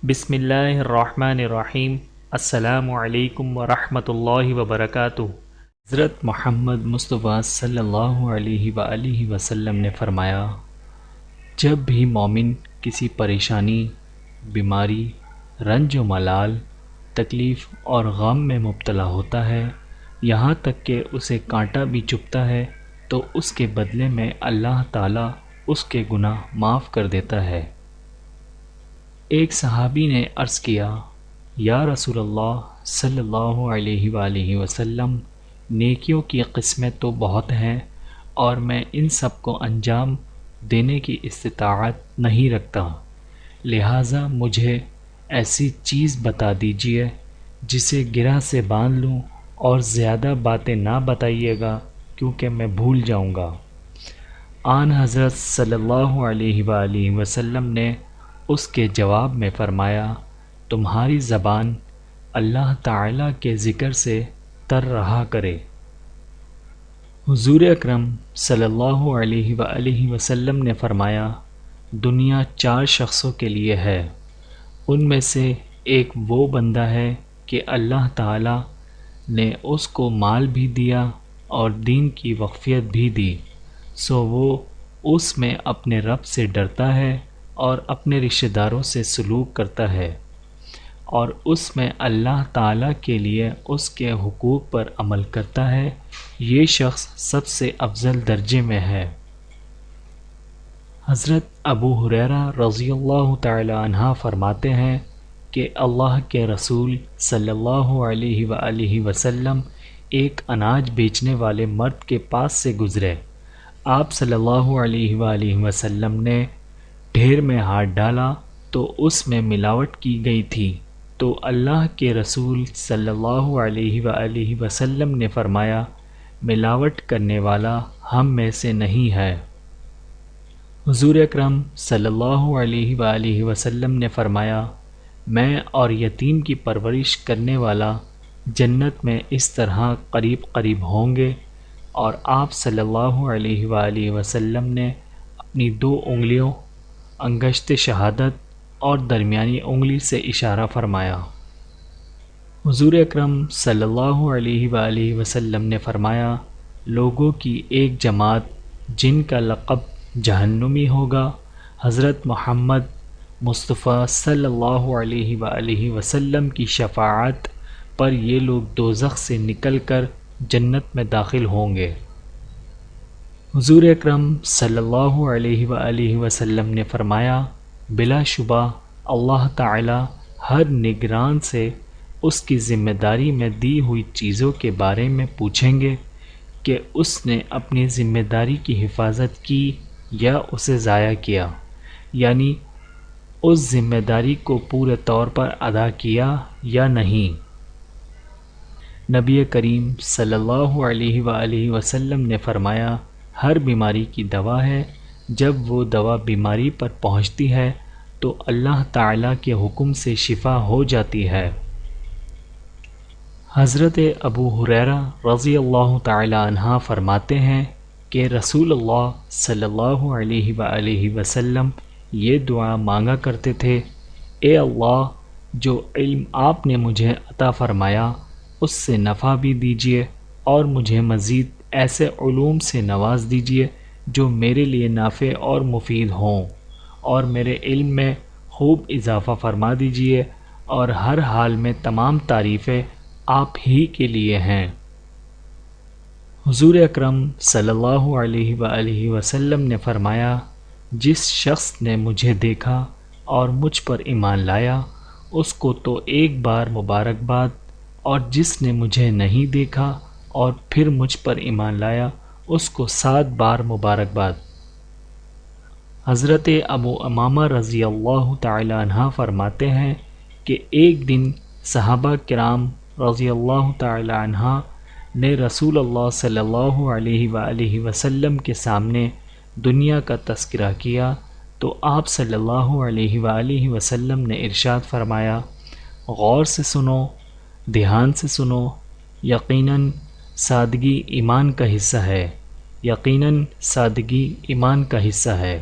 بسم اللہ الرحمن الرحیم۔ السلام علیکم ورحمۃ اللہ وبرکاتہ۔ حضرت محمد مصطفیٰ صلی اللہ علیہ وآلہ وسلم نے فرمایا، جب بھی مومن کسی پریشانی، بیماری، رنج و ملال، تکلیف اور غم میں مبتلا ہوتا ہے، یہاں تک کہ اسے کانٹا بھی چبھتا ہے، تو اس کے بدلے میں اللہ تعالیٰ اس کے گناہ معاف کر دیتا ہے۔ ایک صحابی نے عرض کیا، یا رسول اللہ صلی اللہ علیہ وآلہ وسلم، نیکیوں کی قسمیں تو بہت ہیں اور میں ان سب کو انجام دینے کی استطاعت نہیں رکھتا، لہٰذا مجھے ایسی چیز بتا دیجیے جسے گرہ سے باندھ لوں، اور زیادہ باتیں نہ بتائیے گا کیونکہ میں بھول جاؤں گا۔ آن حضرت صلی اللہ علیہ وآلہ وسلم نے اس کے جواب میں فرمایا، تمہاری زبان اللہ تعالیٰ کے ذکر سے تر رہا کرے۔ حضور اکرم صلی اللہ علیہ وآلہ وسلم نے فرمایا، دنیا 4 شخصوں کے لیے ہے، ان میں سے ایک وہ بندہ ہے کہ اللہ تعالیٰ نے اس کو مال بھی دیا اور دین کی وقفیت بھی دی، سو وہ اس میں اپنے رب سے ڈرتا ہے اور اپنے رشتہ داروں سے سلوک کرتا ہے، اور اس میں اللہ تعالیٰ کے لیے اس کے حقوق پر عمل کرتا ہے، یہ شخص سب سے افضل درجے میں ہے۔ حضرت ابو ہریرہ رضی اللہ تعالی عنہ فرماتے ہیں کہ اللہ کے رسول صلی اللہ علیہ وآلہ وسلم ایک اناج بیچنے والے مرد کے پاس سے گزرے۔ آپ صلی اللہ علیہ وآلہ وسلم نے ڈھیر میں ہاتھ ڈالا تو اس میں ملاوٹ کی گئی تھی، تو اللہ کے رسول صلی اللہ علیہ وآلہ وسلم نے فرمایا، ملاوٹ کرنے والا ہم میں سے نہیں ہے۔ حضور اکرم صلی اللہ علیہ وآلہ وسلم نے فرمایا، میں اور یتیم کی پرورش کرنے والا جنت میں اس طرح قریب قریب ہوں گے، اور آپ صلی اللہ علیہ وآلہ وسلم نے اپنی 2 انگلیوں انگشت شہادت اور درمیانی انگلی سے اشارہ فرمایا۔ حضور اکرم صلی اللہ علیہ وآلہ وسلم نے فرمایا، لوگوں کی ایک جماعت جن کا لقب جہنمی ہوگا، حضرت محمد مصطفیٰ صلی اللہ علیہ وآلہ وسلم کی شفاعت پر یہ لوگ دوزخ سے نکل کر جنت میں داخل ہوں گے۔ حضور اکرم صلی اللہ علیہ وآلہ وسلم نے فرمایا، بلا شبہ اللہ تعالی ہر نگران سے اس کی ذمہ داری میں دی ہوئی چیزوں کے بارے میں پوچھیں گے کہ اس نے اپنی ذمہ داری کی حفاظت کی یا اسے ضائع کیا، یعنی اس ذمہ داری کو پورے طور پر ادا کیا یا نہیں۔ نبی کریم صلی اللہ علیہ وآلہ وسلم نے فرمایا، ہر بیماری کی دوا ہے، جب وہ دوا بیماری پر پہنچتی ہے تو اللہ تعالیٰ کے حکم سے شفا ہو جاتی ہے۔ حضرت ابو ہریرہ رضی اللہ تعالی عنہ فرماتے ہیں کہ رسول اللہ صلی اللہ علیہ وآلہ وسلم یہ دعا مانگا کرتے تھے، اے اللہ، جو علم آپ نے مجھے عطا فرمایا اس سے نفع بھی دیجیے، اور مجھے مزید ایسے علوم سے نواز دیجیے جو میرے لیے نافع اور مفید ہوں، اور میرے علم میں خوب اضافہ فرما دیجیے، اور ہر حال میں تمام تعریفیں آپ ہی کے لیے ہیں۔ حضور اکرم صلی اللہ علیہ وآلہ وسلم نے فرمایا، جس شخص نے مجھے دیکھا اور مجھ پر ایمان لایا اس کو تو ایک بار مبارکباد، اور جس نے مجھے نہیں دیکھا اور پھر مجھ پر ایمان لایا اس کو 7 بار مبارکباد۔ حضرت ابو امامہ رضی اللہ تعالی عنہ فرماتے ہیں کہ ایک دن صحابہ کرام رضی اللہ تعالی عنہ نے رسول اللہ صلی اللہ علیہ وآلہ وسلم کے سامنے دنیا کا تذکرہ کیا، تو آپ صلی اللہ علیہ وآلہ وسلم نے ارشاد فرمایا، غور سے سنو، دھیان سے سنو، یقیناً سادگی ایمان کا حصہ ہے، یقیناً سادگی ایمان کا حصہ ہے۔